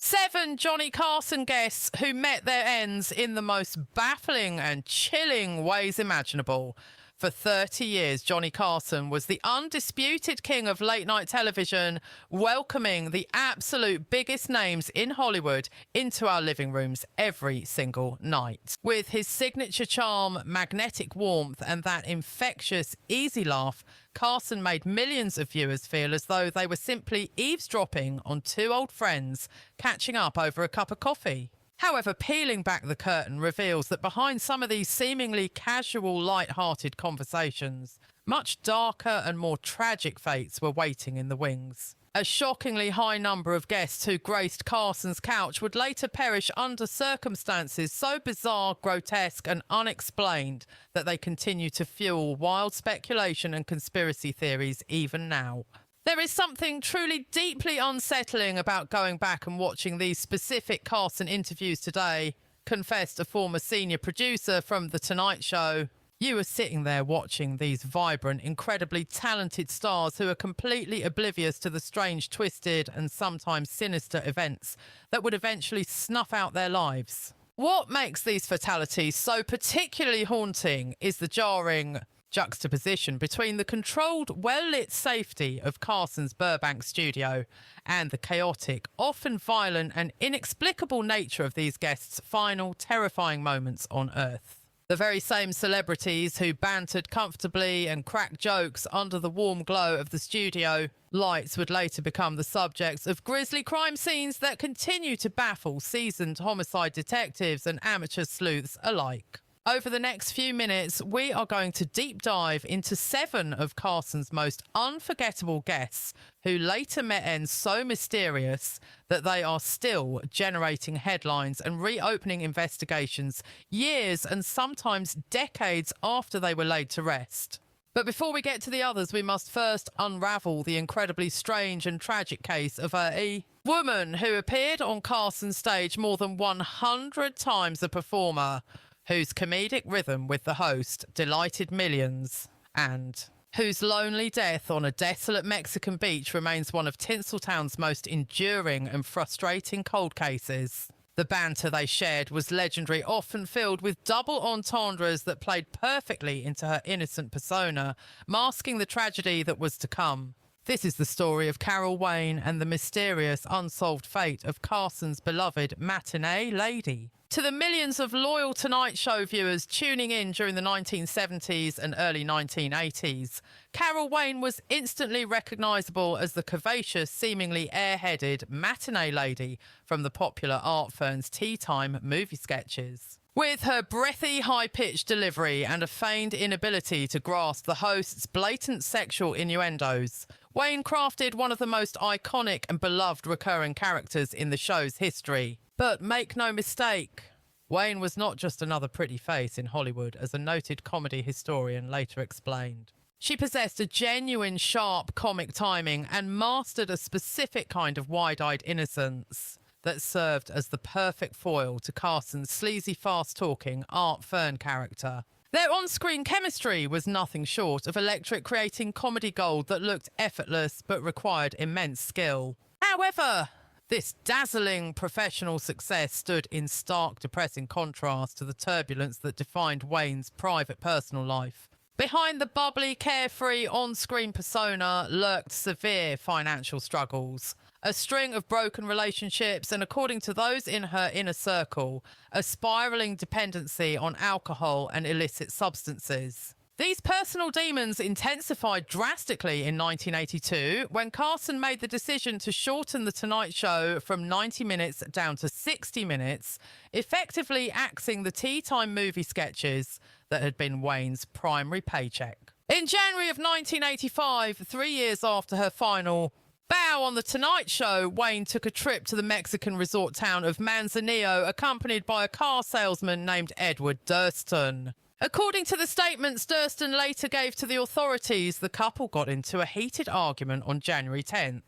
7 Johnny Carson guests who met their ends in the most baffling and chilling ways imaginable. For 30 years, Johnny Carson was the undisputed king of late-night television, welcoming the absolute biggest names in Hollywood into our living rooms every single night. With his signature charm, magnetic warmth, and that infectious, easy laugh, Carson made millions of viewers feel as though they were simply eavesdropping on two old friends catching up over a cup of coffee. However, peeling back the curtain reveals that behind some of these seemingly casual, light-hearted conversations, much darker and more tragic fates were waiting in the wings. A shockingly high number of guests who graced Carson's couch would later perish under circumstances so bizarre, grotesque and unexplained that they continue to fuel wild speculation and conspiracy theories even now. There is something truly deeply unsettling about going back and watching these specific Carson interviews today, confessed a former senior producer from The Tonight Show. You were sitting there watching these vibrant, incredibly talented stars who are completely oblivious to the strange, twisted and sometimes sinister events that would eventually snuff out their lives. What makes these fatalities so particularly haunting is the jarring juxtaposition between the controlled, well-lit safety of Carson's Burbank studio and the chaotic, often violent and inexplicable nature of these guests' final, terrifying moments on Earth. The very same celebrities who bantered comfortably and cracked jokes under the warm glow of the studio lights would later become the subjects of grisly crime scenes that continue to baffle seasoned homicide detectives and amateur sleuths alike. Over the next few minutes, we are going to deep dive into 7 of Carson's most unforgettable guests who later met ends so mysterious that they are still generating headlines and reopening investigations years and sometimes decades after they were laid to rest. But before we get to the others, we must first unravel the incredibly strange and tragic case of a woman who appeared on Carson's stage more than 100 times a performer, whose comedic rhythm with the host delighted millions, and whose lonely death on a desolate Mexican beach remains one of Tinseltown's most enduring and frustrating cold cases. The banter they shared was legendary, often filled with double entendres that played perfectly into her innocent persona, masking the tragedy that was to come. This is the story of Carol Wayne and the mysterious, unsolved fate of Carson's beloved matinee lady. To the millions of loyal Tonight Show viewers tuning in during the 1970s and early 1980s, Carol Wayne was instantly recognisable as the curvaceous, seemingly airheaded matinee lady from the popular Art Fern's Tea Time movie sketches. With her breathy, high-pitched delivery and a feigned inability to grasp the host's blatant sexual innuendos, Wayne crafted one of the most iconic and beloved recurring characters in the show's history. But make no mistake, Wayne was not just another pretty face in Hollywood, as a noted comedy historian later explained. She possessed a genuine, sharp comic timing and mastered a specific kind of wide-eyed innocence that served as the perfect foil to Carson's sleazy, fast-talking Art Fern character. Their on-screen chemistry was nothing short of electric, creating comedy gold that looked effortless but required immense skill. However, this dazzling professional success stood in stark, depressing contrast to the turbulence that defined Wayne's private personal life. Behind the bubbly, carefree on-screen persona lurked severe financial struggles, a string of broken relationships, and according to those in her inner circle, a spiraling dependency on alcohol and illicit substances. These personal demons intensified drastically in 1982 when Carson made the decision to shorten The Tonight Show from 90 minutes down to 60 minutes, effectively axing the tea time movie sketches that had been Wayne's primary paycheck. In January of 1985, 3 years after her final bow on The Tonight Show, Wayne took a trip to the Mexican resort town of Manzanillo, accompanied by a car salesman named Edward Durston. According to the statements Durston later gave to the authorities, the couple got into a heated argument on January 10th.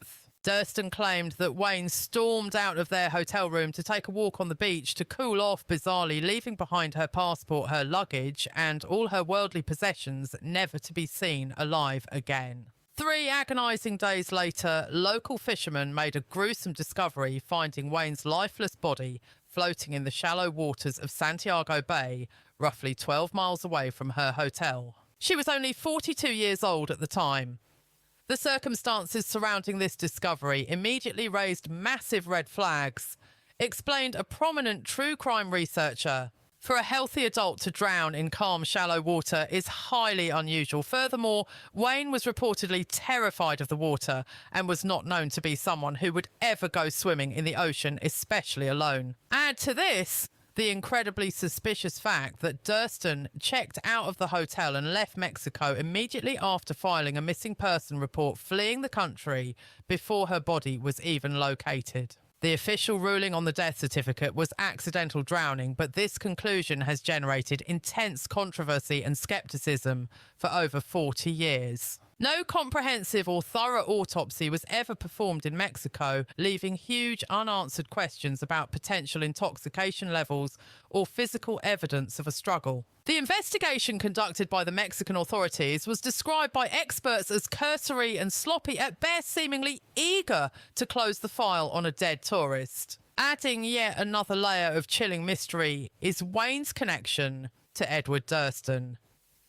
Durston claimed that Wayne stormed out of their hotel room to take a walk on the beach to cool off, bizarrely leaving behind her passport, her luggage, and all her worldly possessions, never to be seen alive again. 3 agonising days later, local fishermen made a gruesome discovery, finding Wayne's lifeless body floating in the shallow waters of Santiago Bay, roughly 12 miles away from her hotel. She was only 42 years old at the time. The circumstances surrounding this discovery immediately raised massive red flags, explained a prominent true crime researcher. For a healthy adult to drown in calm, shallow water is highly unusual. Furthermore, Wayne was reportedly terrified of the water and was not known to be someone who would ever go swimming in the ocean, especially alone. Add to this the incredibly suspicious fact that Durston checked out of the hotel and left Mexico immediately after filing a missing person report, fleeing the country before her body was even located. The official ruling on the death certificate was accidental drowning, but this conclusion has generated intense controversy and skepticism for over 40 years. No comprehensive or thorough autopsy was ever performed in Mexico, leaving huge unanswered questions about potential intoxication levels or physical evidence of a struggle. The investigation conducted by the Mexican authorities was described by experts as cursory and sloppy, at best seemingly eager to close the file on a dead tourist. Adding yet another layer of chilling mystery is Wayne's connection to Edward Durston.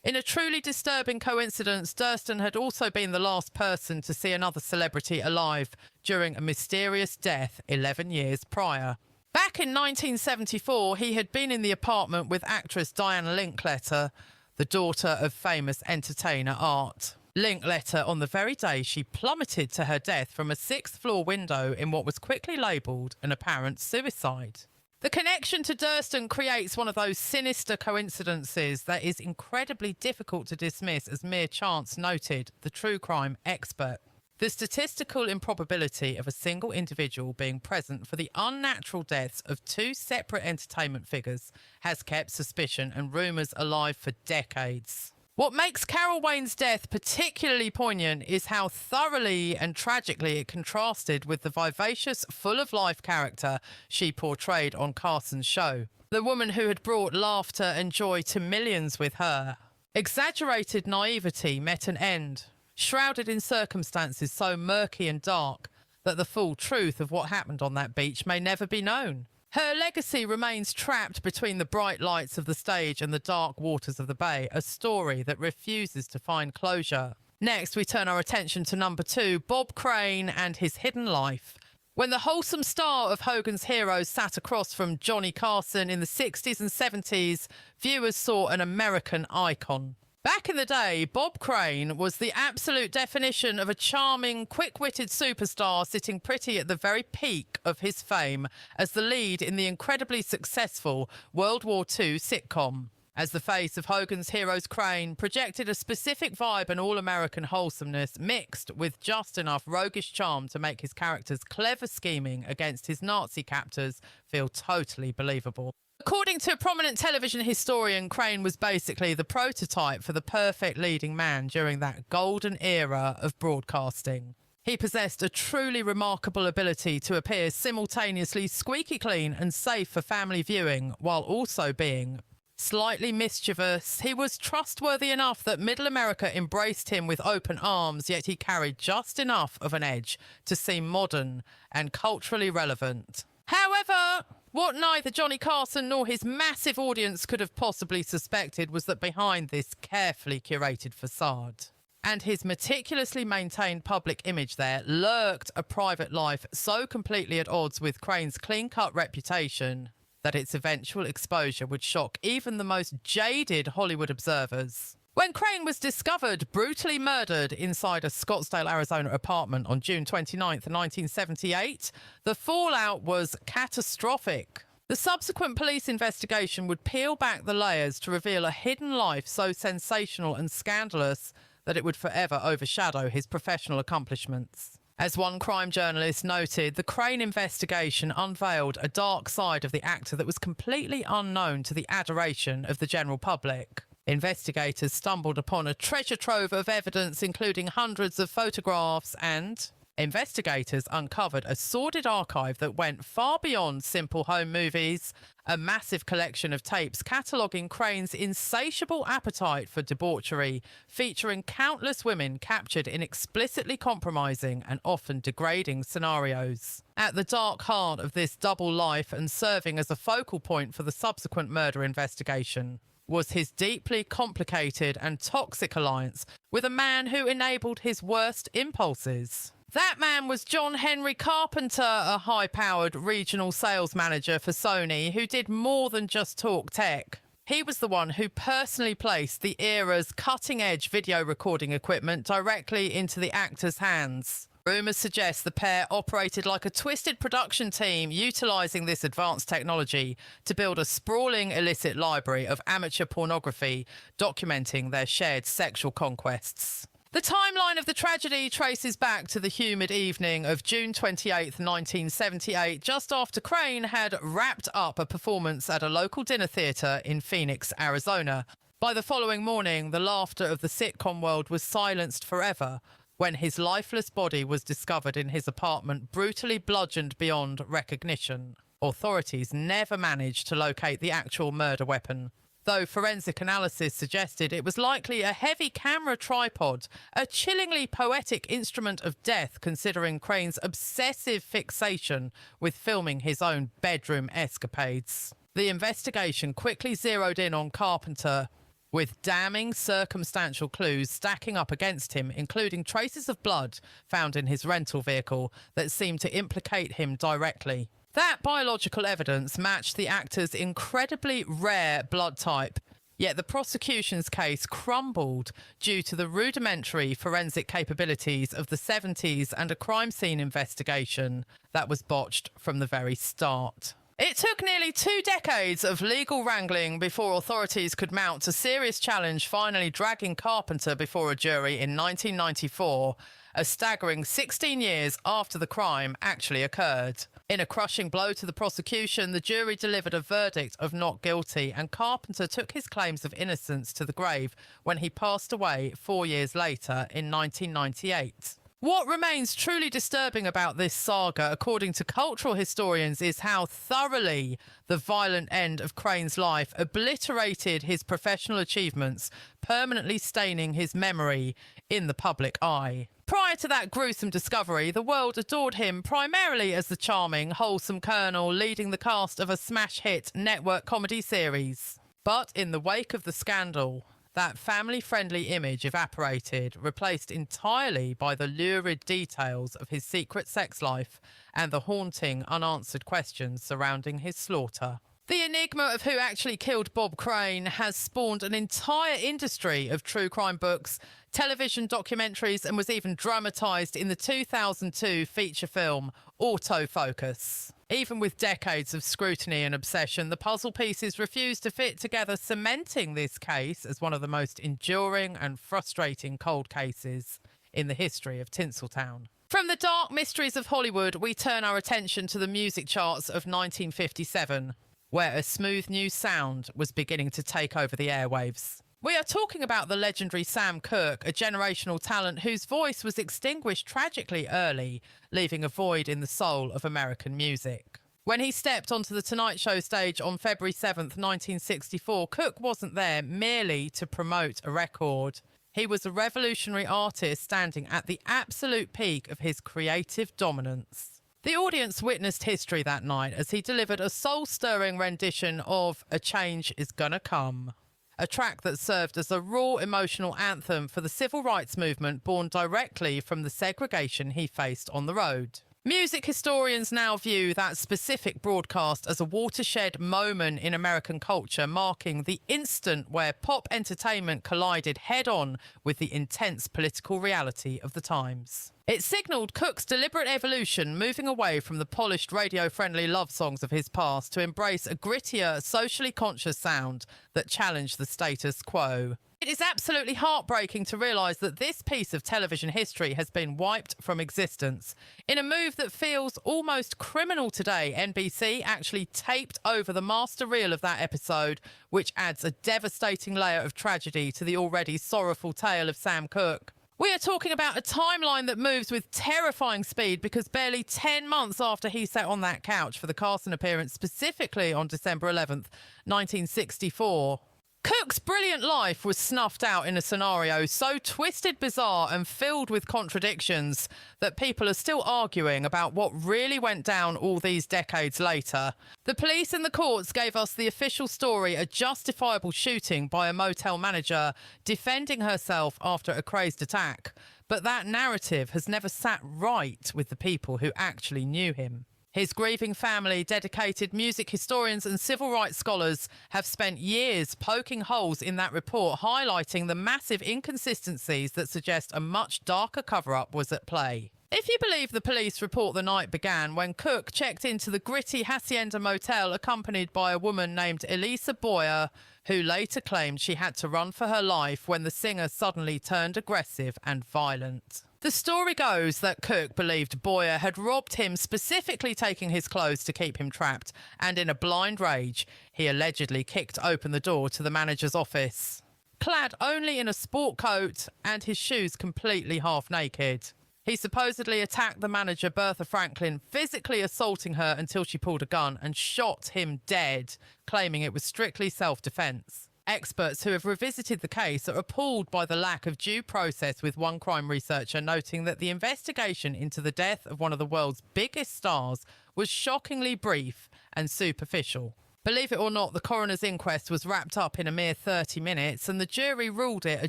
In a truly disturbing coincidence, Durston had also been the last person to see another celebrity alive during a mysterious death 11 years prior. Back in 1974, he had been in the apartment with actress Diane Linkletter, the daughter of famous entertainer Art. Linkletter on the very day she plummeted to her death from a 6th-floor window in what was quickly labelled an apparent suicide. The connection to Durston creates one of those sinister coincidences that is incredibly difficult to dismiss as mere chance, noted the true crime expert. The statistical improbability of a single individual being present for the unnatural deaths of 2 separate entertainment figures has kept suspicion and rumours alive for decades. What makes Carol Wayne's death particularly poignant is how thoroughly and tragically it contrasted with the vivacious, full-of-life character she portrayed on Carson's show. The woman who had brought laughter and joy to millions with her. Exaggerated naivety met an end, shrouded in circumstances so murky and dark that the full truth of what happened on that beach may never be known. Her legacy remains trapped between the bright lights of the stage and the dark waters of the bay, a story that refuses to find closure. Next, we turn our attention to number 2, Bob Crane and his hidden life. When the wholesome star of Hogan's Heroes sat across from Johnny Carson in the 60s and 70s, viewers saw an American icon. Back in the day, Bob Crane was the absolute definition of a charming, quick-witted superstar sitting pretty at the very peak of his fame as the lead in the incredibly successful World War II sitcom. As the face of Hogan's Heroes, Crane projected a specific vibe and all-American wholesomeness mixed with just enough roguish charm to make his character's clever scheming against his Nazi captors feel totally believable. According to a prominent television historian, Crane was basically the prototype for the perfect leading man during that golden era of broadcasting. He possessed a truly remarkable ability to appear simultaneously squeaky clean and safe for family viewing, while also being slightly mischievous. He was trustworthy enough that Middle America embraced him with open arms, yet he carried just enough of an edge to seem modern and culturally relevant. However, what neither Johnny Carson nor his massive audience could have possibly suspected was that behind this carefully curated facade and his meticulously maintained public image there lurked a private life so completely at odds with Crane's clean-cut reputation that its eventual exposure would shock even the most jaded Hollywood observers. When Crane was discovered brutally murdered inside a Scottsdale, Arizona apartment on June 29, 1978, the fallout was catastrophic. The subsequent police investigation would peel back the layers to reveal a hidden life so sensational and scandalous that it would forever overshadow his professional accomplishments. As one crime journalist noted, the Crane investigation unveiled a dark side of the actor that was completely unknown to the adoration of the general public. Investigators stumbled upon a treasure trove of evidence, including hundreds of photographs and Investigators uncovered a sordid archive that went far beyond simple home movies, a massive collection of tapes cataloguing Crane's insatiable appetite for debauchery, featuring countless women captured in explicitly compromising and often degrading scenarios. At the dark heart of this double life and serving as a focal point for the subsequent murder investigation was his deeply complicated and toxic alliance with a man who enabled his worst impulses. That man was John Henry Carpenter, a high-powered regional sales manager for Sony who did more than just talk tech. He was the one who personally placed the era's cutting-edge video recording equipment directly into the actors' hands. Rumours suggest the pair operated like a twisted production team, utilising this advanced technology to build a sprawling illicit library of amateur pornography documenting their shared sexual conquests. The timeline of the tragedy traces back to the humid evening of June 28, 1978, just after Crane had wrapped up a performance at a local dinner theatre in Phoenix, Arizona. By the following morning, the laughter of the sitcom world was silenced forever when his lifeless body was discovered in his apartment, brutally bludgeoned beyond recognition. Authorities never managed to locate the actual murder weapon, though forensic analysis suggested it was likely a heavy camera tripod, a chillingly poetic instrument of death considering Crane's obsessive fixation with filming his own bedroom escapades. The investigation quickly zeroed in on Carpenter, with damning circumstantial clues stacking up against him, including traces of blood found in his rental vehicle that seemed to implicate him directly. That biological evidence matched the actor's incredibly rare blood type, yet the prosecution's case crumbled due to the rudimentary forensic capabilities of the 70s and a crime scene investigation that was botched from the very start. It took nearly 2 decades of legal wrangling before authorities could mount a serious challenge, finally dragging Carpenter before a jury in 1994, a staggering 16 years after the crime actually occurred. In a crushing blow to the prosecution, the jury delivered a verdict of not guilty, and Carpenter took his claims of innocence to the grave when he passed away 4 years later in 1998. What remains truly disturbing about this saga, according to cultural historians, is how thoroughly the violent end of Crane's life obliterated his professional achievements, permanently staining his memory in the public eye. Prior to that gruesome discovery, the world adored him primarily as the charming, wholesome colonel leading the cast of a smash hit network comedy series. But in the wake of the scandal, that family-friendly image evaporated, replaced entirely by the lurid details of his secret sex life and the haunting, unanswered questions surrounding his slaughter. The enigma of who actually killed Bob Crane has spawned an entire industry of true crime books, television documentaries, and was even dramatised in the 2002 feature film Autofocus. Even with decades of scrutiny and obsession, the puzzle pieces refuse to fit together, cementing this case as one of the most enduring and frustrating cold cases in the history of Tinseltown. From the dark mysteries of Hollywood, we turn our attention to the music charts of 1957, where a smooth new sound was beginning to take over the airwaves. We are talking about the legendary Sam Cooke, a generational talent whose voice was extinguished tragically early, leaving a void in the soul of American music. When he stepped onto the Tonight Show stage on February 7th, 1964, Cooke wasn't there merely to promote a record. He was a revolutionary artist standing at the absolute peak of his creative dominance. The audience witnessed history that night as he delivered a soul-stirring rendition of A Change Is Gonna Come, a track that served as a raw emotional anthem for the civil rights movement born directly from the segregation he faced on the road. Music historians now view that specific broadcast as a watershed moment in American culture, marking the instant where pop entertainment collided head-on with the intense political reality of the times. It signalled Cooke's deliberate evolution, moving away from the polished radio-friendly love songs of his past to embrace a grittier, socially conscious sound that challenged the status quo. It is absolutely heartbreaking to realise that this piece of television history has been wiped from existence. In a move that feels almost criminal today, NBC actually taped over the master reel of that episode, which adds a devastating layer of tragedy to the already sorrowful tale of Sam Cooke. We are talking about a timeline that moves with terrifying speed because barely 10 months after he sat on that couch for the Carson appearance, specifically on December 11th, 1964, Cook's brilliant life was snuffed out in a scenario so twisted, bizarre and filled with contradictions that people are still arguing about what really went down all these decades later. The police and the courts gave us the official story, a justifiable shooting by a motel manager defending herself after a crazed attack. But that narrative has never sat right with the people who actually knew him. His grieving family, dedicated music historians and civil rights scholars have spent years poking holes in that report, highlighting the massive inconsistencies that suggest a much darker cover-up was at play. If you believe the police report, the night began when Cook checked into the gritty Hacienda motel accompanied by a woman named Elisa Boyer, who later claimed she had to run for her life when the singer suddenly turned aggressive and violent. The story goes that Cook believed Boyer had robbed him, specifically taking his clothes to keep him trapped, and in a blind rage, he allegedly kicked open the door to the manager's office. Clad only in a sport coat and his shoes completely half naked, he supposedly attacked the manager, Bertha Franklin, physically assaulting her until she pulled a gun and shot him dead, claiming it was strictly self-defense. Experts who have revisited the case are appalled by the lack of due process, with one crime researcher noting that the investigation into the death of one of the world's biggest stars was shockingly brief and superficial. Believe it or not, the coroner's inquest was wrapped up in a mere 30 minutes and the jury ruled it a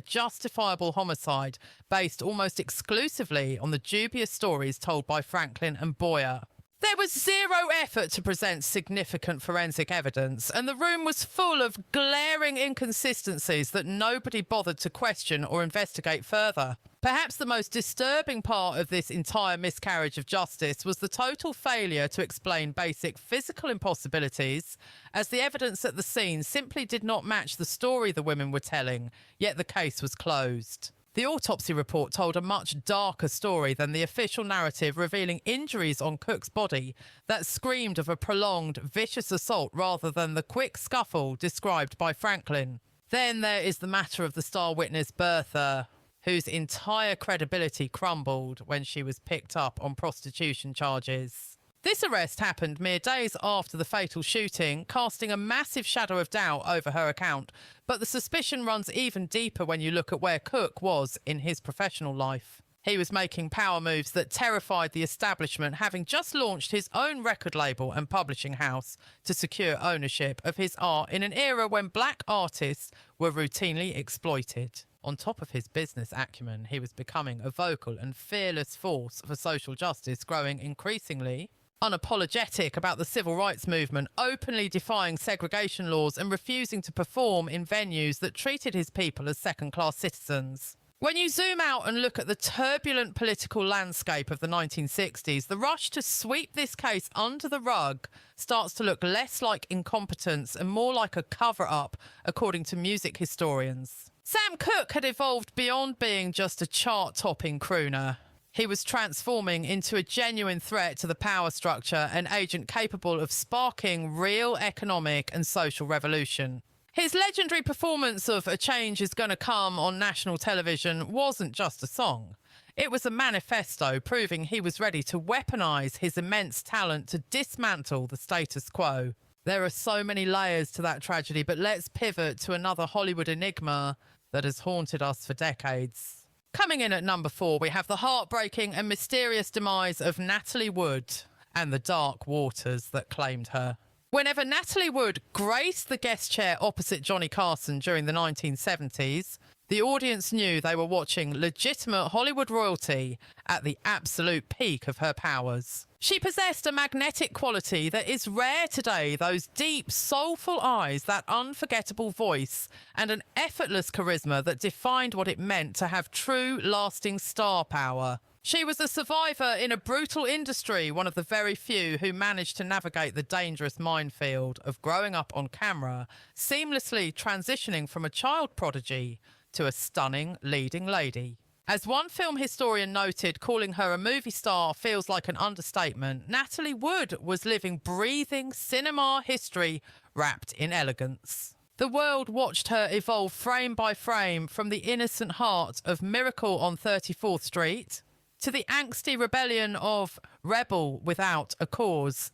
justifiable homicide based almost exclusively on the dubious stories told by Franklin and Boyer. There was zero effort to present significant forensic evidence, and the room was full of glaring inconsistencies that nobody bothered to question or investigate further. Perhaps the most disturbing part of this entire miscarriage of justice was the total failure to explain basic physical impossibilities, as the evidence at the scene simply did not match the story the women were telling, yet the case was closed. The autopsy report told a much darker story than the official narrative, revealing injuries on Cook's body that screamed of a prolonged, vicious assault rather than the quick scuffle described by Franklin. Then there is the matter of the star witness Bertha, whose entire credibility crumbled when she was picked up on prostitution charges. This arrest happened mere days after the fatal shooting, casting a massive shadow of doubt over her account, but the suspicion runs even deeper when you look at where Cook was in his professional life. He was making power moves that terrified the establishment, having just launched his own record label and publishing house to secure ownership of his art in an era when black artists were routinely exploited. On top of his business acumen, he was becoming a vocal and fearless force for social justice, growing increasingly unapologetic about the civil rights movement, openly defying segregation laws and refusing to perform in venues that treated his people as second-class citizens. When you zoom out and look at the turbulent political landscape of the 1960s, the rush to sweep this case under the rug starts to look less like incompetence and more like a cover-up, according to music historians. Sam Cooke had evolved beyond being just a chart-topping crooner. He was transforming into a genuine threat to the power structure, an agent capable of sparking real economic and social revolution. His legendary performance of A Change Is Gonna Come on national television wasn't just a song. It was a manifesto proving he was ready to weaponise his immense talent to dismantle the status quo. There are so many layers to that tragedy, but let's pivot to another Hollywood enigma that has haunted us for decades. Coming in at number 4, we have the heartbreaking and mysterious demise of Natalie Wood and the dark waters that claimed her. Whenever Natalie Wood graced the guest chair opposite Johnny Carson during the 1970s, the audience knew they were watching legitimate Hollywood royalty at the absolute peak of her powers. She possessed a magnetic quality that is rare today, those deep, soulful eyes, that unforgettable voice, and an effortless charisma that defined what it meant to have true, lasting star power. She was a survivor in a brutal industry, one of the very few who managed to navigate the dangerous minefield of growing up on camera, seamlessly transitioning from a child prodigy to a stunning leading lady. As one film historian noted, calling her a movie star feels like an understatement. Natalie Wood was living, breathing cinema history wrapped in elegance. The world watched her evolve frame by frame from the innocent heart of Miracle on 34th Street to the angsty rebellion of Rebel Without a Cause,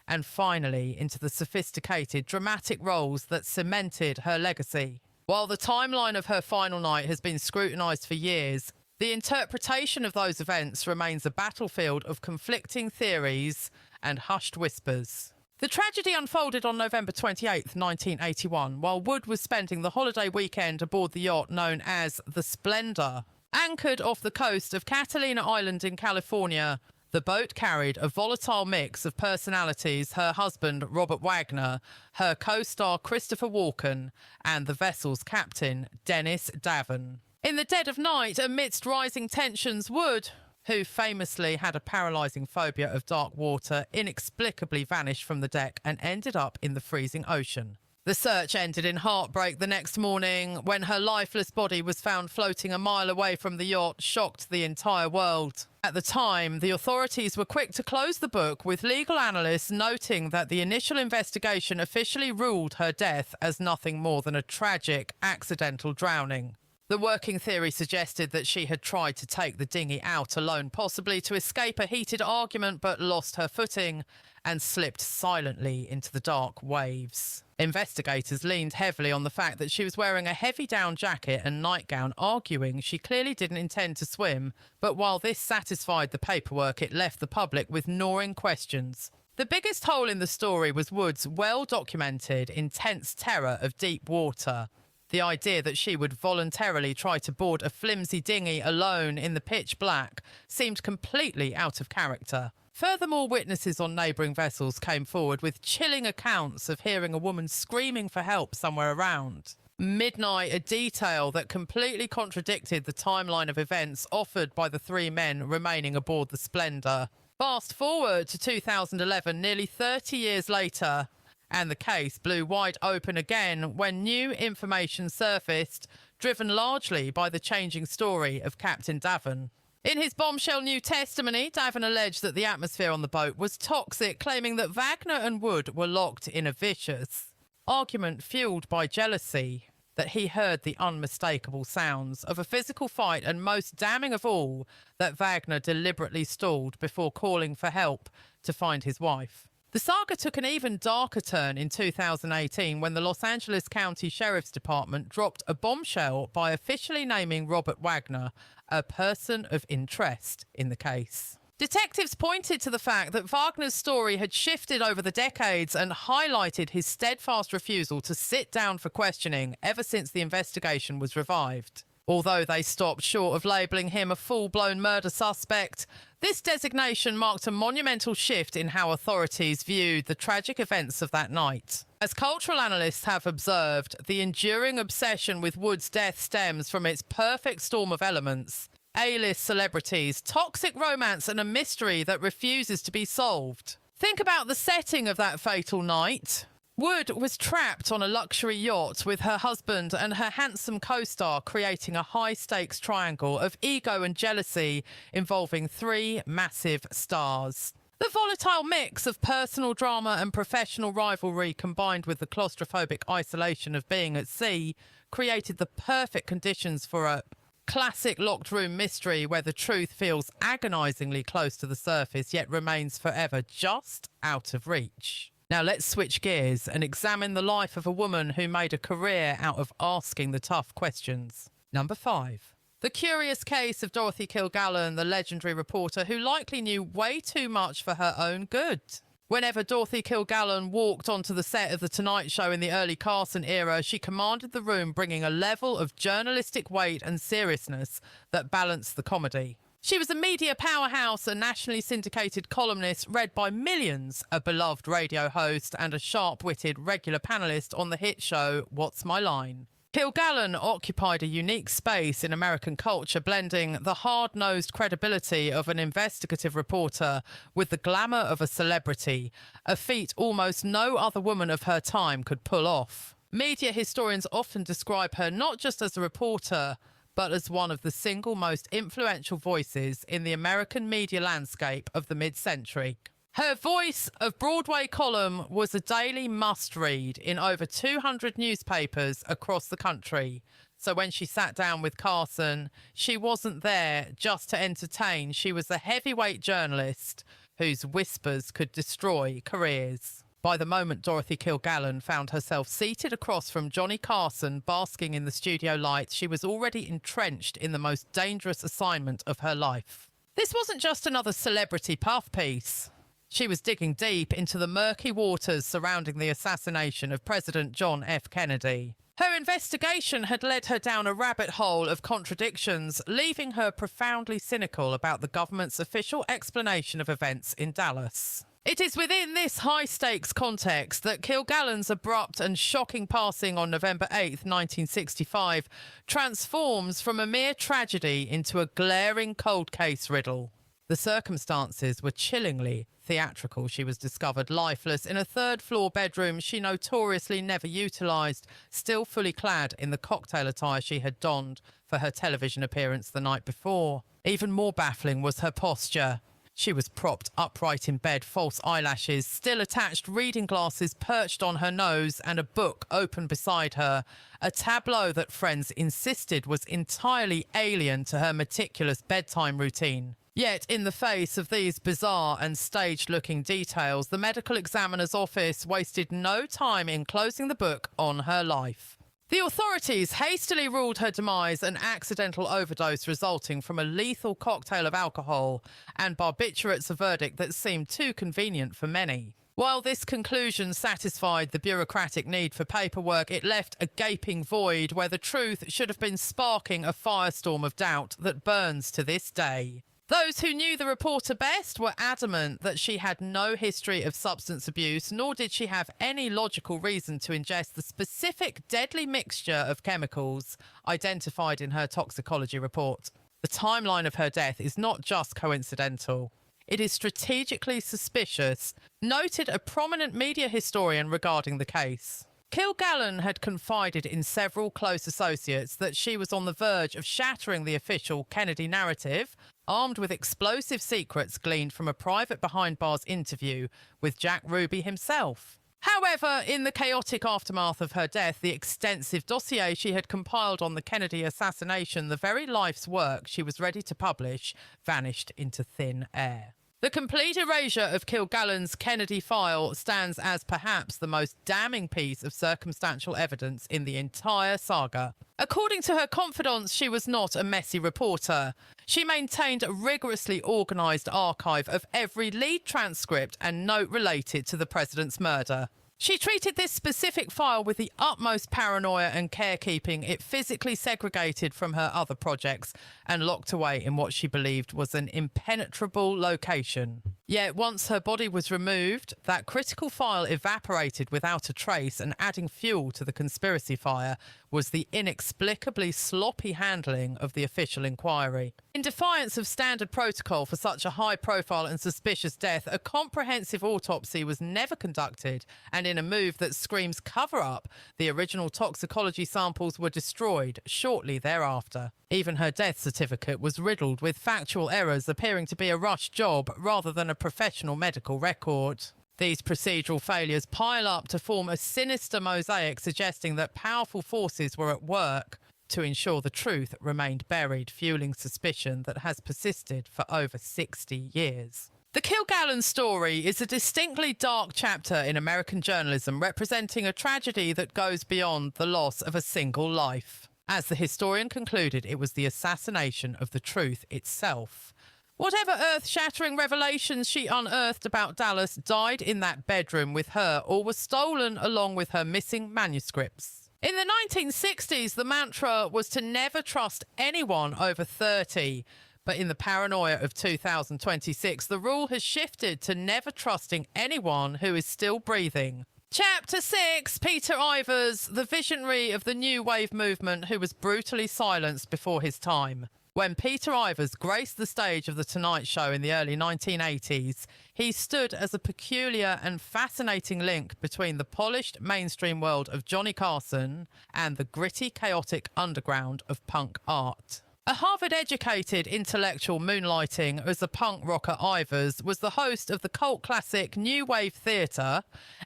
and finally into the sophisticated dramatic roles that cemented her legacy. While the timeline of her final night has been scrutinised for years, the interpretation of those events remains a battlefield of conflicting theories and hushed whispers. The tragedy unfolded on November 28, 1981, while Wood was spending the holiday weekend aboard the yacht known as the Splendor. Anchored off the coast of Catalina Island in California, the boat carried a volatile mix of personalities: her husband, Robert Wagner, her co-star Christopher Walken, and the vessel's captain, Dennis Davin. In the dead of night, amidst rising tensions, Wood, who famously had a paralysing phobia of dark water, inexplicably vanished from the deck and ended up in the freezing ocean. The search ended in heartbreak the next morning when her lifeless body was found floating a mile away from the yacht, shocked the entire world. At the time, the authorities were quick to close the book, with legal analysts noting that the initial investigation officially ruled her death as nothing more than a tragic, accidental drowning. The working theory suggested that she had tried to take the dinghy out alone, possibly to escape a heated argument, but lost her footing and slipped silently into the dark waves. Investigators leaned heavily on the fact that she was wearing a heavy down jacket and nightgown, arguing she clearly didn't intend to swim, but while this satisfied the paperwork, it left the public with gnawing questions. The biggest hole in the story was Wood's well-documented, intense terror of deep water. The idea that she would voluntarily try to board a flimsy dinghy alone in the pitch black seemed completely out of character. Furthermore, witnesses on neighbouring vessels came forward with chilling accounts of hearing a woman screaming for help somewhere around. Midnight, a detail that completely contradicted the timeline of events offered by the three men remaining aboard the Splendor. Fast forward to 2011, nearly 30 years later, and the case blew wide open again when new information surfaced, driven largely by the changing story of Captain Davin. In his bombshell new testimony, Davin alleged that the atmosphere on the boat was toxic, claiming that Wagner and Wood were locked in a vicious argument fueled by jealousy, that he heard the unmistakable sounds of a physical fight, and most damning of all, that Wagner deliberately stalled before calling for help to find his wife. The saga took an even darker turn in 2018 when the Los Angeles County Sheriff's Department dropped a bombshell by officially naming Robert Wagner a person of interest in the case. Detectives pointed to the fact that Wagner's story had shifted over the decades and highlighted his steadfast refusal to sit down for questioning ever since the investigation was revived. Although they stopped short of labelling him a full-blown murder suspect, this designation marked a monumental shift in how authorities viewed the tragic events of that night. As cultural analysts have observed, the enduring obsession with Wood's death stems from its perfect storm of elements: A-list celebrities, toxic romance, and a mystery that refuses to be solved. Think about the setting of that fatal night. Wood was trapped on a luxury yacht with her husband and her handsome co-star, creating a high-stakes triangle of ego and jealousy involving three massive stars. The volatile mix of personal drama and professional rivalry, combined with the claustrophobic isolation of being at sea, created the perfect conditions for a classic locked room mystery where the truth feels agonisingly close to the surface yet remains forever just out of reach. Now let's switch gears and examine the life of a woman who made a career out of asking the tough questions. Number 5. The curious case of Dorothy Kilgallen, the legendary reporter who likely knew way too much for her own good. Whenever Dorothy Kilgallen walked onto the set of The Tonight Show in the early Carson era, she commanded the room, bringing a level of journalistic weight and seriousness that balanced the comedy. She was a media powerhouse, a nationally syndicated columnist read by millions, a beloved radio host, and a sharp-witted regular panellist on the hit show What's My Line? Kilgallen occupied a unique space in American culture, blending the hard-nosed credibility of an investigative reporter with the glamour of a celebrity, a feat almost no other woman of her time could pull off. Media historians often describe her not just as a reporter, but as one of the single most influential voices in the American media landscape of the mid-century. Her Voice of Broadway column was a daily must-read in over 200 newspapers across the country. So when she sat down with Carson, she wasn't there just to entertain. She was a heavyweight journalist whose whispers could destroy careers. By the moment Dorothy Kilgallen found herself seated across from Johnny Carson, basking in the studio lights, she was already entrenched in the most dangerous assignment of her life. This wasn't just another celebrity puff piece. She was digging deep into the murky waters surrounding the assassination of President John F. Kennedy. Her investigation had led her down a rabbit hole of contradictions, leaving her profoundly cynical about the government's official explanation of events in Dallas. It is within this high-stakes context that Kilgallen's abrupt and shocking passing on November 8, 1965, transforms from a mere tragedy into a glaring cold case riddle. The circumstances were chillingly theatrical. She was discovered lifeless in a third-floor bedroom she notoriously never utilised, still fully clad in the cocktail attire she had donned for her television appearance the night before. Even more baffling was her posture. She was propped upright in bed, false eyelashes still attached, reading glasses perched on her nose, and a book open beside her, a tableau that friends insisted was entirely alien to her meticulous bedtime routine. Yet, in the face of these bizarre and staged-looking details, the medical examiner's office wasted no time in closing the book on her life. The authorities hastily ruled her demise an accidental overdose resulting from a lethal cocktail of alcohol and barbiturates, a verdict that seemed too convenient for many. While this conclusion satisfied the bureaucratic need for paperwork, it left a gaping void where the truth should have been sparking a firestorm of doubt that burns to this day. Those who knew the reporter best were adamant that she had no history of substance abuse, nor did she have any logical reason to ingest the specific deadly mixture of chemicals identified in her toxicology report. The timeline of her death is not just coincidental. It is strategically suspicious, noted a prominent media historian regarding the case. Kilgallen had confided in several close associates that she was on the verge of shattering the official Kennedy narrative, armed with explosive secrets gleaned from a private behind-bars interview with Jack Ruby himself. However, in the chaotic aftermath of her death, the extensive dossier she had compiled on the Kennedy assassination, the very life's work she was ready to publish, vanished into thin air. The complete erasure of Kilgallen's Kennedy file stands as perhaps the most damning piece of circumstantial evidence in the entire saga. According to her confidants, she was not a messy reporter. She maintained a rigorously organised archive of every lead transcript and note related to the president's murder. She treated this specific file with the utmost paranoia and carekeeping. It physically segregated from her other projects and locked away in what she believed was an impenetrable location. Yet once her body was removed, that critical file evaporated without a trace, and adding fuel to the conspiracy fire was the inexplicably sloppy handling of the official inquiry. In defiance of standard protocol for such a high-profile and suspicious death, a comprehensive autopsy was never conducted, and in a move that screams cover-up, the original toxicology samples were destroyed shortly thereafter. Even her death certificate was riddled with factual errors, appearing to be a rush job rather than a professional medical record. These procedural failures pile up to form a sinister mosaic suggesting that powerful forces were at work to ensure the truth remained buried, fueling suspicion that has persisted for over 60 years. The Kilgallen story is a distinctly dark chapter in American journalism, representing a tragedy that goes beyond the loss of a single life. As the historian concluded, it was the assassination of the truth itself. Whatever earth-shattering revelations she unearthed about Dallas died in that bedroom with her, or were stolen along with her missing manuscripts. In the 1960s, the mantra was to never trust anyone over 30. But in the paranoia of 2026, the rule has shifted to never trusting anyone who is still breathing. Chapter 6, Peter Ivers, the visionary of the New Wave movement who was brutally silenced before his time. When Peter Ivers graced the stage of The Tonight Show in the early 1980s, he stood as a peculiar and fascinating link between the polished mainstream world of Johnny Carson and the gritty, chaotic underground of punk art. A Harvard-educated intellectual moonlighting as a punk rocker, Ivers was the host of the cult classic New Wave Theatre,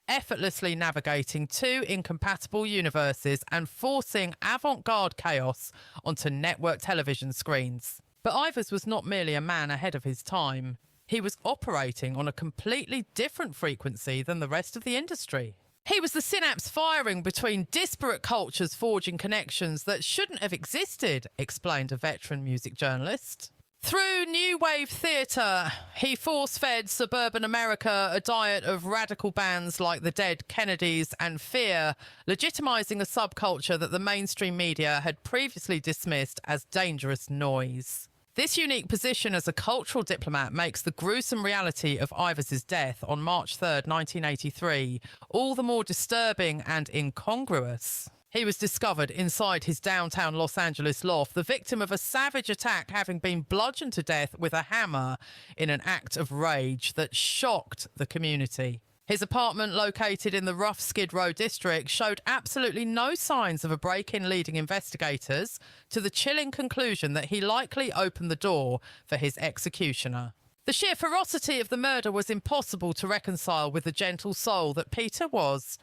effortlessly navigating two incompatible universes and forcing avant-garde chaos onto network television screens. But Ivers was not merely a man ahead of his time. He was operating on a completely different frequency than the rest of the industry. He was the synapse firing between disparate cultures, forging connections that shouldn't have existed, explained a veteran music journalist. Through New Wave Theatre, he force-fed suburban America a diet of radical bands like the Dead Kennedys and Fear, legitimising a subculture that the mainstream media had previously dismissed as dangerous noise. This unique position as a cultural diplomat makes the gruesome reality of Ivers' death on March 3rd, 1983, all the more disturbing and incongruous. He was discovered inside his downtown Los Angeles loft, the victim of a savage attack, having been bludgeoned to death with a hammer in an act of rage that shocked the community. His apartment, located in the rough Skid Row district, showed absolutely no signs of a break-in, leading investigators to the chilling conclusion that he likely opened the door for his executioner. The sheer ferocity of the murder was impossible to reconcile with the gentle soul that Peter was,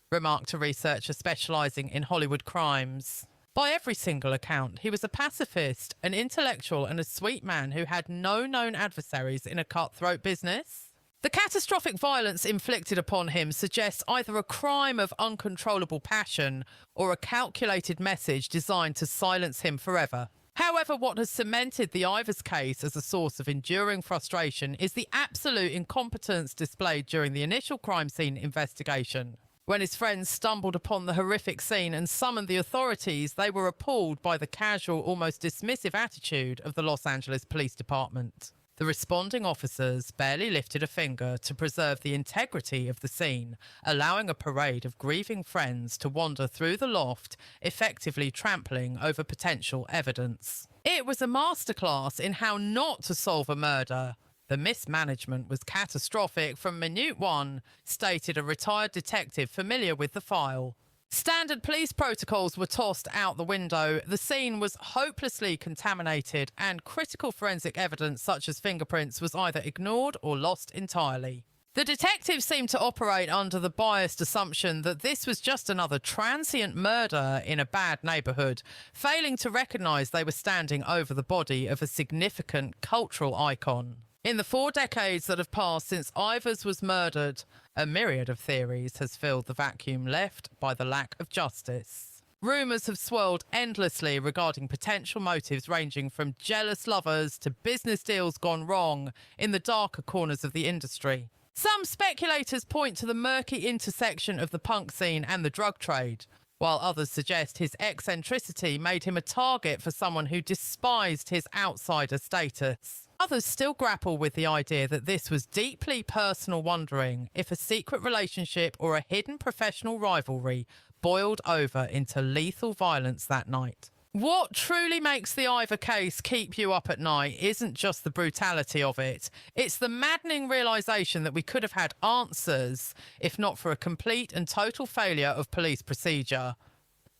remarked a researcher specialising in Hollywood crimes. By every single account, he was a pacifist, an intellectual and a sweet man who had no known adversaries in a cutthroat business. The catastrophic violence inflicted upon him suggests either a crime of uncontrollable passion or a calculated message designed to silence him forever. However, what has cemented the Ivers case as a source of enduring frustration is the absolute incompetence displayed during the initial crime scene investigation. When his friends stumbled upon the horrific scene and summoned the authorities, they were appalled by the casual, almost dismissive attitude of the Los Angeles Police Department. The responding officers barely lifted a finger to preserve the integrity of the scene, allowing a parade of grieving friends to wander through the loft, effectively trampling over potential evidence. It was a masterclass in how not to solve a murder. The mismanagement was catastrophic from minute one, stated a retired detective familiar with the file. Standard police protocols were tossed out the window, the scene was hopelessly contaminated, and critical forensic evidence such as fingerprints was either ignored or lost entirely. The detectives seemed to operate under the biased assumption that this was just another transient murder in a bad neighbourhood, failing to recognise they were standing over the body of a significant cultural icon. In the 4 decades that have passed since Ivers was murdered, a myriad of theories has filled the vacuum left by the lack of justice. Rumours have swirled endlessly regarding potential motives ranging from jealous lovers to business deals gone wrong in the darker corners of the industry. Some speculators point to the murky intersection of the punk scene and the drug trade, while others suggest his eccentricity made him a target for someone who despised his outsider status. Others still grapple with the idea that this was deeply personal, wondering if a secret relationship or a hidden professional rivalry boiled over into lethal violence that night. What truly makes the Ivor case keep you up at night isn't just the brutality of it. It's the maddening realisation that we could have had answers if not for a complete and total failure of police procedure,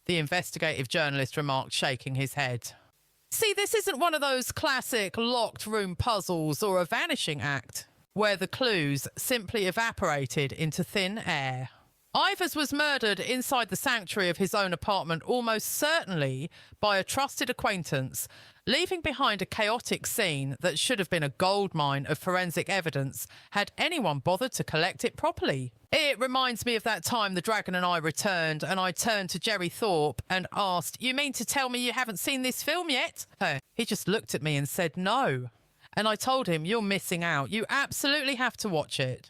the investigative journalist remarked, shaking his head. See, this isn't one of those classic locked room puzzles or a vanishing act, where the clues simply evaporated into thin air. Ivers was murdered inside the sanctuary of his own apartment, almost certainly by a trusted acquaintance, leaving behind a chaotic scene that should have been a goldmine of forensic evidence had anyone bothered to collect it properly. It reminds me of that time the Dragon and I returned, and I turned to Jerry Thorpe and asked, "You mean to tell me you haven't seen this film yet?" He just looked at me and said no. And I told him, "You're missing out. You absolutely have to watch it."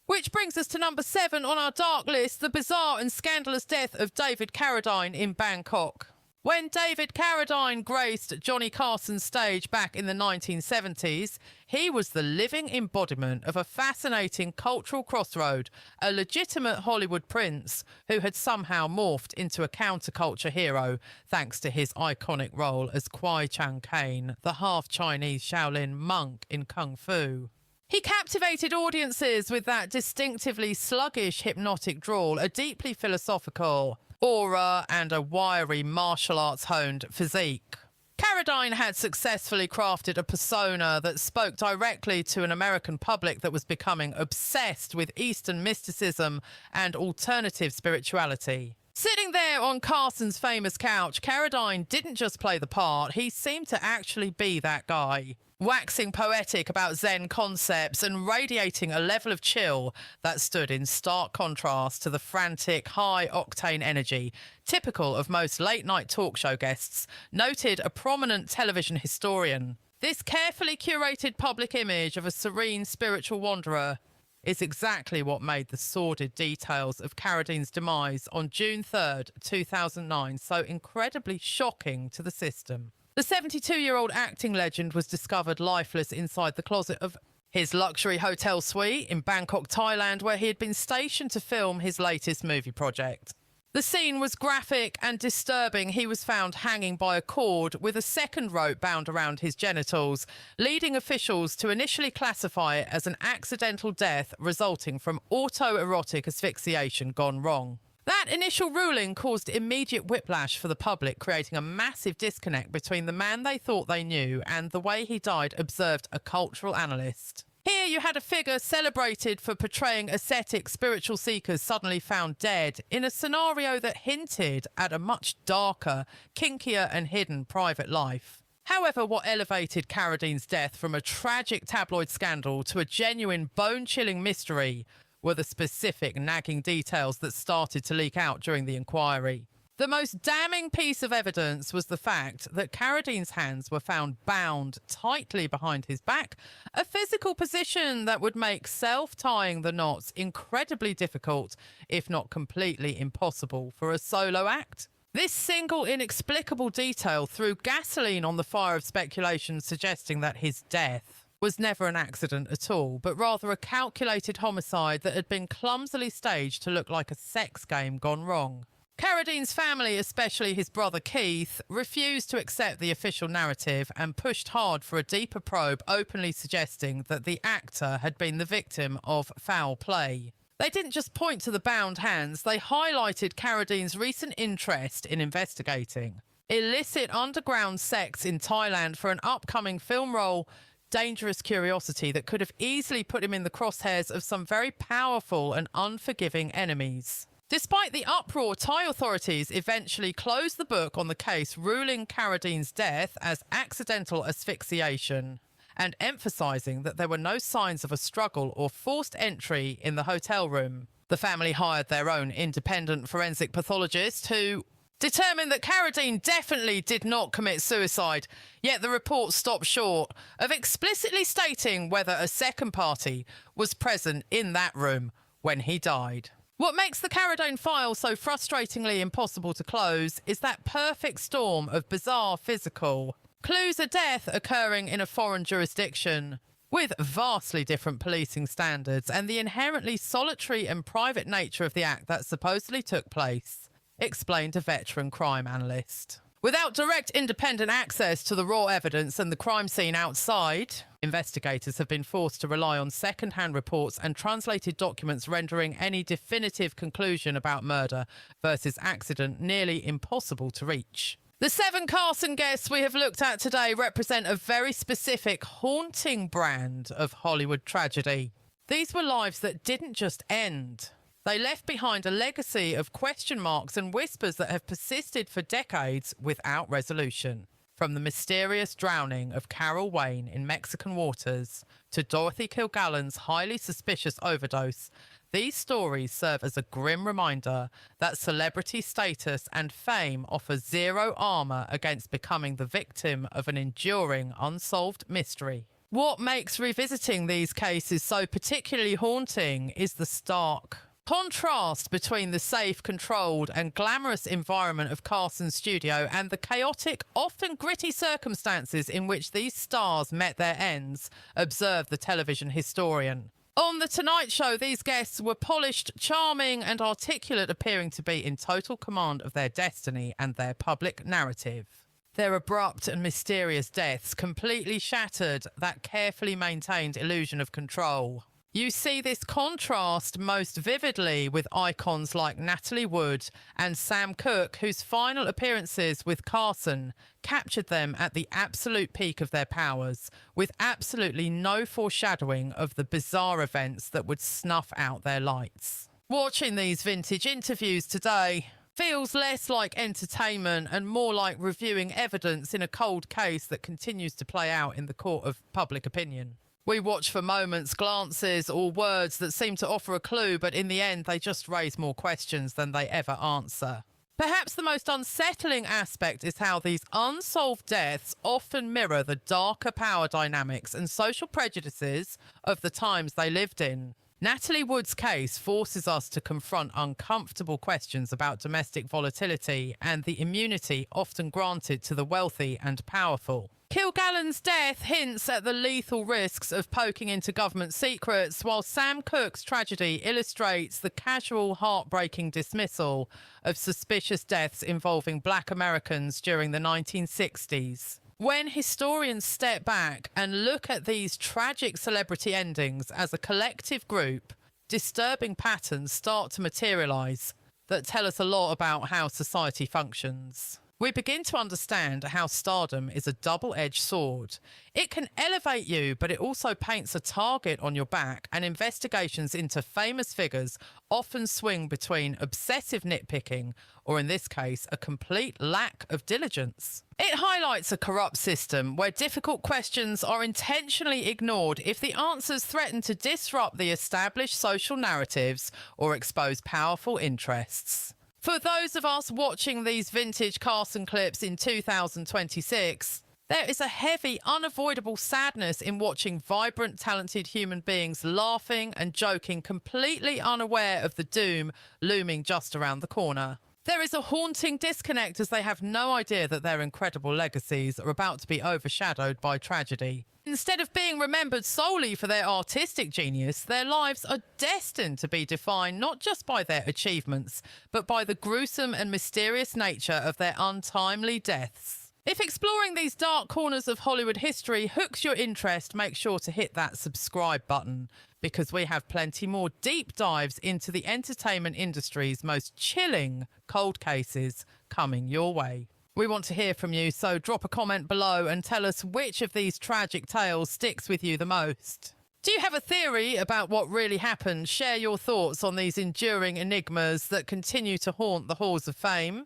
Which brings us to number 7 on our dark list, the bizarre and scandalous death of David Carradine in Bangkok. When David Carradine graced Johnny Carson's stage back in the 1970s, he was the living embodiment of a fascinating cultural crossroad, a legitimate Hollywood prince who had somehow morphed into a counterculture hero thanks to his iconic role as Kwai Chang Caine, the half-Chinese Shaolin monk in Kung Fu. He captivated audiences with that distinctively sluggish hypnotic drawl, a deeply philosophical aura and a wiry martial arts honed physique. Carradine Carradine had successfully crafted a persona that spoke directly to an American public that was becoming obsessed with Eastern mysticism and alternative spirituality. Sitting there on Carson's famous couch, Carradine didn't just play the part, he seemed to actually be that guy. Waxing poetic about Zen concepts and radiating a level of chill that stood in stark contrast to the frantic, high-octane energy typical of most late-night talk show guests, noted a prominent television historian. This carefully curated public image of a serene spiritual wanderer is exactly what made the sordid details of Carradine's demise on June 3rd, 2009 so incredibly shocking to the system. The 72-year-old acting legend was discovered lifeless inside the closet of his luxury hotel suite in Bangkok, Thailand, where he had been stationed to film his latest movie project. The scene was graphic and disturbing. He was found hanging by a cord with a second rope bound around his genitals, leading officials to initially classify it as an accidental death resulting from autoerotic asphyxiation gone wrong. That initial ruling caused immediate whiplash for the public, creating a massive disconnect between the man they thought they knew and the way he died, observed a cultural analyst. Here you had a figure celebrated for portraying ascetic spiritual seekers suddenly found dead in a scenario that hinted at a much darker, kinkier and hidden private life. However, what elevated Carradine's death from a tragic tabloid scandal to a genuine bone-chilling mystery were the specific nagging details that started to leak out during the inquiry. The most damning piece of evidence was the fact that Carradine's hands were found bound tightly behind his back, a physical position that would make self-tying the knots incredibly difficult, if not completely impossible, for a solo act. This single inexplicable detail threw gasoline on the fire of speculation suggesting that his death was never an accident at all, but rather a calculated homicide that had been clumsily staged to look like a sex game gone wrong. Carradine's family, especially his brother Keith, refused to accept the official narrative and pushed hard for a deeper probe, openly suggesting that the actor had been the victim of foul play. They didn't just point to the bound hands, they highlighted Carradine's recent interest in investigating illicit underground sex in Thailand for an upcoming film role, dangerous curiosity that could have easily put him in the crosshairs of some very powerful and unforgiving enemies. Despite the uproar, Thai authorities eventually closed the book on the case, ruling Carradine's death as accidental asphyxiation and emphasising that there were no signs of a struggle or forced entry in the hotel room. The family hired their own independent forensic pathologist who determined that Carradine definitely did not commit suicide, yet the report stopped short of explicitly stating whether a second party was present in that room when he died. What makes the Carradine file so frustratingly impossible to close is that perfect storm of bizarre physical clues of death occurring in a foreign jurisdiction, with vastly different policing standards, and the inherently solitary and private nature of the act that supposedly took place, explained a veteran crime analyst. Without direct independent access to the raw evidence and the crime scene outside, investigators have been forced to rely on second-hand reports and translated documents, rendering any definitive conclusion about murder versus accident nearly impossible to reach. The 7 Carson guests we have looked at today represent a very specific, haunting brand of Hollywood tragedy. These were lives that didn't just end. They left behind a legacy of question marks and whispers that have persisted for decades without resolution. From the mysterious drowning of Carol Wayne in Mexican waters to Dorothy Kilgallen's highly suspicious overdose, these stories serve as a grim reminder that celebrity status and fame offer zero armour against becoming the victim of an enduring unsolved mystery. What makes revisiting these cases so particularly haunting is the stark contrast between the safe, controlled and glamorous environment of Carson's studio and the chaotic, often gritty circumstances in which these stars met their ends, observed the television historian. On The Tonight Show, these guests were polished, charming and articulate, appearing to be in total command of their destiny and their public narrative. Their abrupt and mysterious deaths completely shattered that carefully maintained illusion of control. You see this contrast most vividly with icons like Natalie Wood and Sam Cooke, whose final appearances with Carson captured them at the absolute peak of their powers, with absolutely no foreshadowing of the bizarre events that would snuff out their lights. Watching these vintage interviews today feels less like entertainment and more like reviewing evidence in a cold case that continues to play out in the court of public opinion. We watch for moments, glances, or words that seem to offer a clue, but in the end, they just raise more questions than they ever answer. Perhaps the most unsettling aspect is how these unsolved deaths often mirror the darker power dynamics and social prejudices of the times they lived in. Natalie Wood's case forces us to confront uncomfortable questions about domestic volatility and the immunity often granted to the wealthy and powerful. Kilgallen's death hints at the lethal risks of poking into government secrets, while Sam Cooke's tragedy illustrates the casual, heartbreaking dismissal of suspicious deaths involving Black Americans during the 1960s. When historians step back and look at these tragic celebrity endings as a collective group, disturbing patterns start to materialise that tell us a lot about how society functions. We begin to understand how stardom is a double-edged sword. It can elevate you, but it also paints a target on your back, and investigations into famous figures often swing between obsessive nitpicking or, in this case, a complete lack of diligence. It highlights a corrupt system where difficult questions are intentionally ignored if the answers threaten to disrupt the established social narratives or expose powerful interests. For those of us watching these vintage Carson clips in 2026, there is a heavy, unavoidable sadness in watching vibrant, talented human beings laughing and joking, completely unaware of the doom looming just around the corner. There is a haunting disconnect as they have no idea that their incredible legacies are about to be overshadowed by tragedy. Instead of being remembered solely for their artistic genius, their lives are destined to be defined not just by their achievements, but by the gruesome and mysterious nature of their untimely deaths. If exploring these dark corners of Hollywood history hooks your interest, make sure to hit that subscribe button, because we have plenty more deep dives into the entertainment industry's most chilling cold cases coming your way. We want to hear from you, so drop a comment below and tell us which of these tragic tales sticks with you the most. Do you have a theory about what really happened? Share your thoughts on these enduring enigmas that continue to haunt the halls of fame.